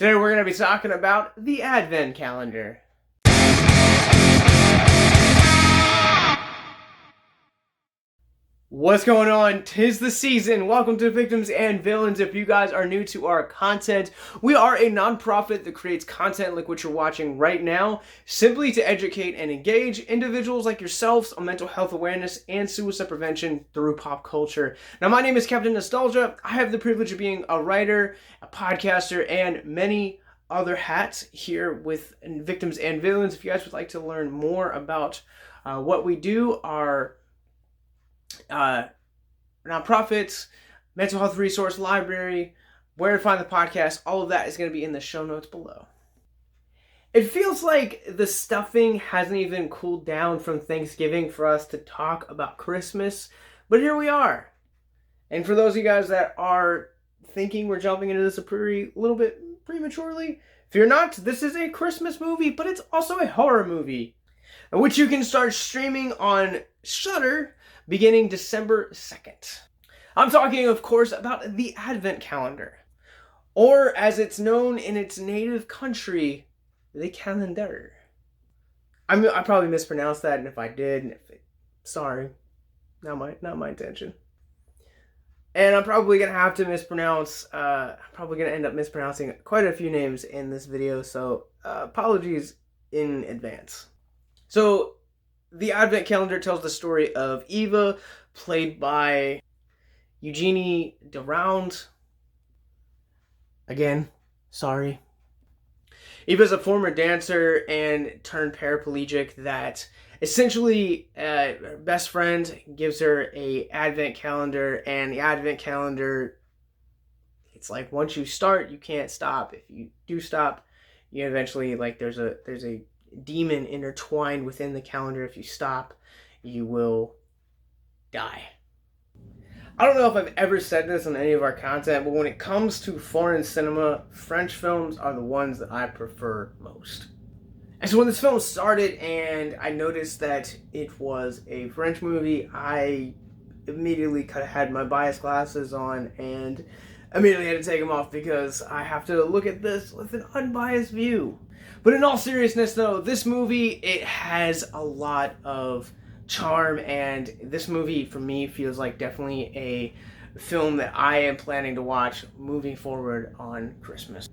Today we're going to be talking about the Advent calendar. What's going on? 'Tis the season. Welcome to Victims and Villains. If you guys are new to our content, we are a nonprofit that creates content like what you're watching right now, simply to educate and engage individuals like yourselves on mental health awareness and suicide prevention through pop culture. Now, my name is Captain Nostalgia. I have the privilege of being a writer, a podcaster, and many other hats here with Victims and Villains. If you guys would like to learn more about what we do, our nonprofits, mental health resource library, where to find the podcast, all of that is going to be in the show notes below. It feels like the stuffing hasn't even cooled down from Thanksgiving for us to talk about Christmas, but here we are. And for those of you guys that are thinking we're jumping into this a little bit prematurely, fear not, this is a Christmas movie, but it's also a horror movie, which you can start streaming on Shudder beginning December 2nd. I'm talking, of course, about the Advent calendar, or as it's known in its native country, the calendar. I probably mispronounced that, and if I did, sorry, not my intention. And I'm probably gonna have to end up mispronouncing quite a few names in this video, so apologies in advance. So, the Advent calendar tells the story of Eva, played by Eugenie Derouand. Again, sorry. Eva's a former dancer and turned paraplegic that essentially her best friend gives her a Advent calendar, and the Advent calendar, it's like once you start, you can't stop. If you do stop, you eventually, like, there's a demon intertwined within the calendar. If you stop, you will die. I don't know if I've ever said this on any of our content, but when it comes to foreign cinema, French films are the ones that I prefer most. And so when this film started and I noticed that it was a French movie, I immediately kind of had my bias glasses on and immediately had to take them off because I have to look at this with an unbiased view. But in all seriousness, though, this movie, it has a lot of charm, and this movie, for me, feels like definitely a film that I am planning to watch moving forward on Christmas.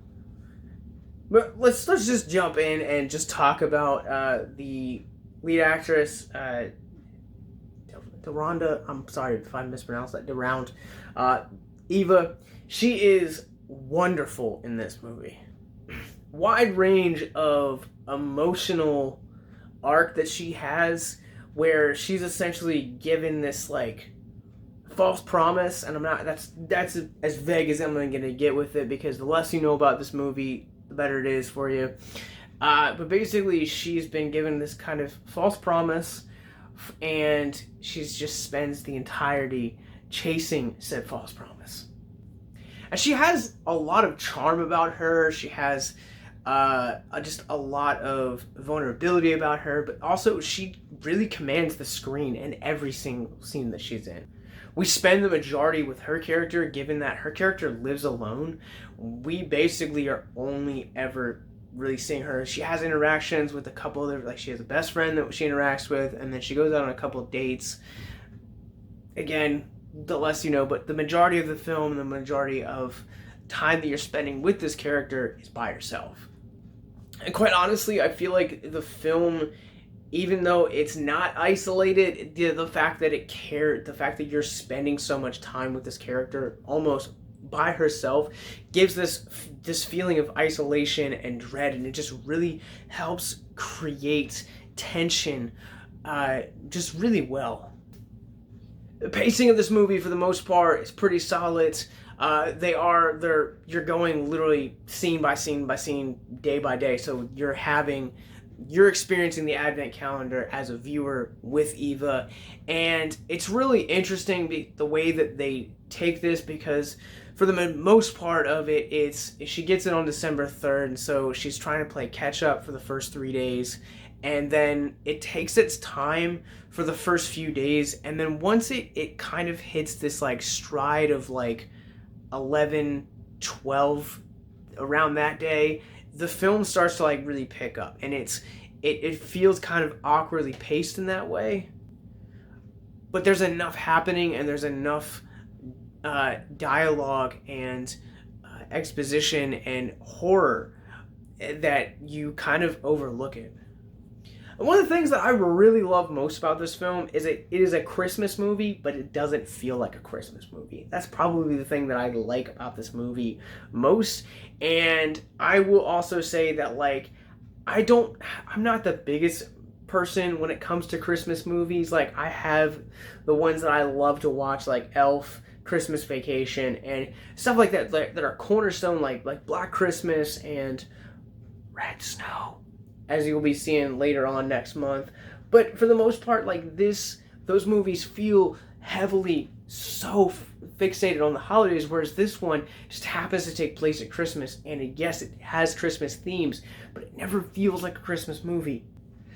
But let's just jump in and just talk about the lead actress, Derouand. I'm sorry if I mispronounced that. Derouand. Eva. She is wonderful in this movie. Wide range of emotional arc that she has, where she's essentially given this like false promise, and that's as vague as I'm gonna get with it, because the less you know about this movie, the better it is for you. But basically, she's been given this kind of false promise, and she just spends the entirety chasing said false promise. And she has a lot of charm about her. She has just a lot of vulnerability about her, but also she really commands the screen in every single scene that she's in. We spend the majority with her character, given that her character lives alone. We basically are only ever really seeing her. She has interactions with a couple of, like, she has a best friend that she interacts with, and then she goes out on a couple of dates. Again, the less you know, but the majority of the film, the majority of time that you're spending with this character is by yourself. And quite honestly, I feel like the film, even though it's not isolated, the fact that you're spending so much time with this character almost by herself gives this feeling of isolation and dread, and it just really helps create tension just really well. The pacing of this movie, for the most part, is pretty solid. You're going literally scene by scene by scene, day by day. So you're experiencing the Advent calendar as a viewer with Eva, and it's really interesting the way that they take this, because for the most part of it, she gets it on December 3rd, and so she's trying to play catch up for the first 3 days, and then it takes its time for the first few days, and then once it kind of hits this like stride of like 11, 12 around that day, the film starts to like really pick up, and it feels kind of awkwardly paced in that way. But there's enough happening, and there's enough dialogue and exposition and horror that you kind of overlook it. And one of the things that I really love most about this film is it is a Christmas movie, but it doesn't feel like a Christmas movie. That's probably the thing that I like about this movie most. And I will also say that, like, I'm not the biggest person when it comes to Christmas movies. Like, I have the ones that I love to watch, like Elf, Christmas Vacation, and stuff like that that are cornerstone, like Black Christmas and Red Snow, as you'll be seeing later on next month. But for the most part, like those movies feel heavily so fixated on the holidays, whereas this one just happens to take place at Christmas, and yes, it has Christmas themes, but it never feels like a Christmas movie.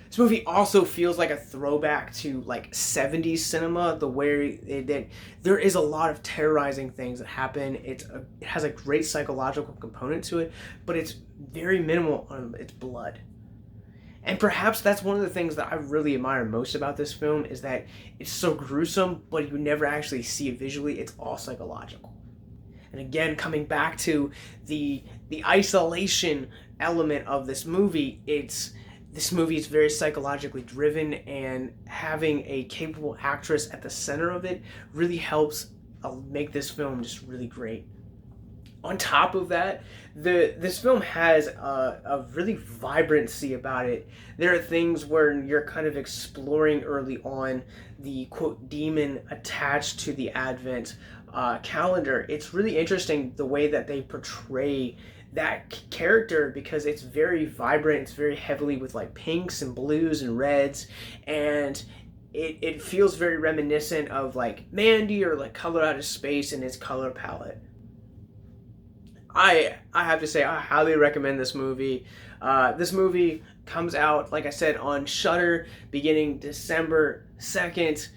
This movie also feels like a throwback to like 70s cinema, the way that there is a lot of terrorizing things that happen. It has a great psychological component to it, but it's very minimal on its blood. And perhaps that's one of the things that I really admire most about this film, is that it's so gruesome, but you never actually see it visually. It's all psychological. And again, coming back to the isolation element of this movie, this movie is very psychologically driven, and having a capable actress at the center of it really helps make this film just really great. On top of that, this film has a really vibrancy about it. There are things where you're kind of exploring early on the, quote, demon attached to the Advent calendar. It's really interesting the way that they portray that character, because it's very vibrant. It's very heavily with like pinks and blues and reds, and it feels very reminiscent of like Mandy or like Color Out of Space in its color palette. I have to say, I highly recommend this movie. This movie comes out, like I said, on Shudder beginning December 2nd.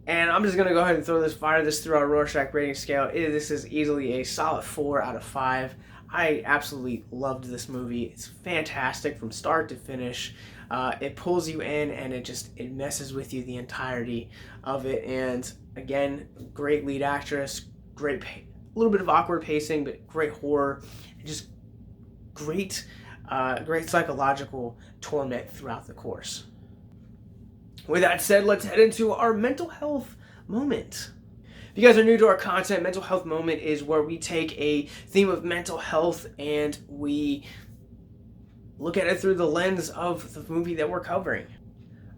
And I'm just going to go ahead and fire this through our Rorschach rating scale. This is easily a solid 4 out of 5. I absolutely loved this movie. It's fantastic from start to finish. It pulls you in, and it messes with you the entirety of it. And again, great lead actress, great a little bit of awkward pacing, but great horror, and just great psychological torment throughout the course. With that said, let's head into our mental health moment. If you guys are new to our content, mental health moment is where we take a theme of mental health and we look at it through the lens of the movie that we're covering.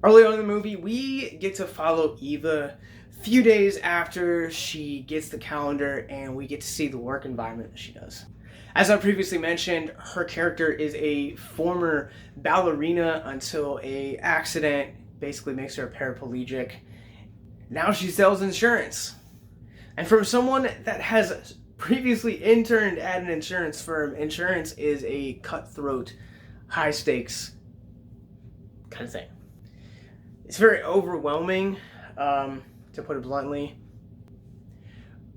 Early on in the movie, we get to follow Eva a few days after she gets the calendar, and we get to see the work environment that she does. As I previously mentioned, her character is a former ballerina until an accident basically makes her a paraplegic. Now she sells insurance. And from someone that has previously interned at an insurance firm, insurance is a cutthroat, high stakes kind of thing. It's very overwhelming, to put it bluntly.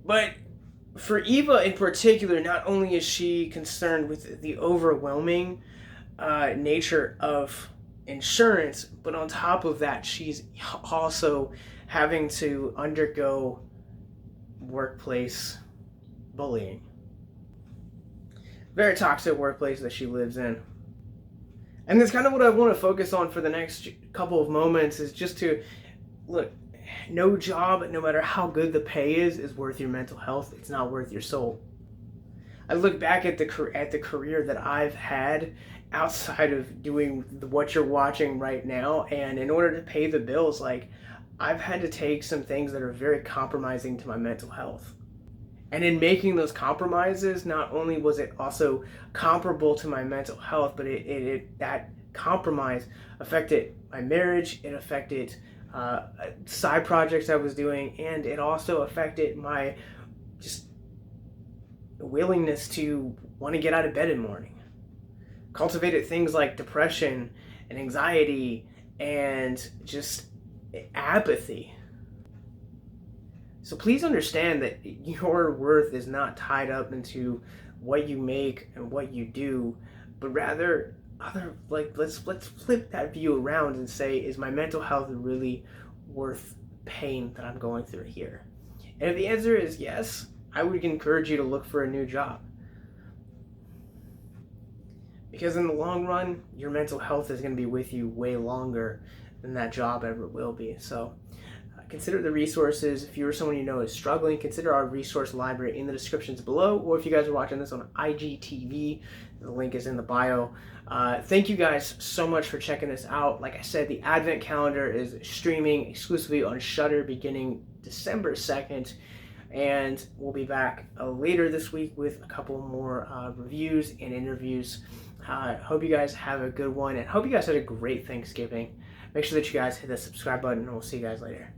But for Eva in particular, not only is she concerned with the overwhelming nature of insurance, but on top of that, she's also having to undergo workplace bullying. Very toxic workplace that she lives in. And that's kind of what I want to focus on for the next couple of moments, is just to look, no job, no matter how good the pay is worth your mental health. It's not worth your soul. I look back at the career that I've had outside of doing what you're watching right now, and in order to pay the bills, like, I've had to take some things that are very compromising to my mental health. And in making those compromises, not only was it also comparable to my mental health, but that compromise affected my marriage, it affected side projects I was doing, and it also affected my just willingness to want to get out of bed in the morning. Cultivated things like depression and anxiety and just apathy. So please understand that your worth is not tied up into what you make and what you do, but rather let's flip that view around and say, is my mental health really worth pain that I'm going through here? And if the answer is yes, I would encourage you to look for a new job. Because in the long run, your mental health is going to be with you way longer than that job ever will be. So consider the resources. If you're someone you know is struggling, consider our resource library in the descriptions below, or if you guys are watching this on IGTV, the link is in the bio. Thank you guys so much for checking this out. Like I said, the Advent calendar is streaming exclusively on Shudder beginning December 2nd, and we'll be back later this week with a couple more reviews and interviews. Hope you guys have a good one, and hope you guys had a great Thanksgiving. Make sure that you guys hit the subscribe button, and we'll see you guys later.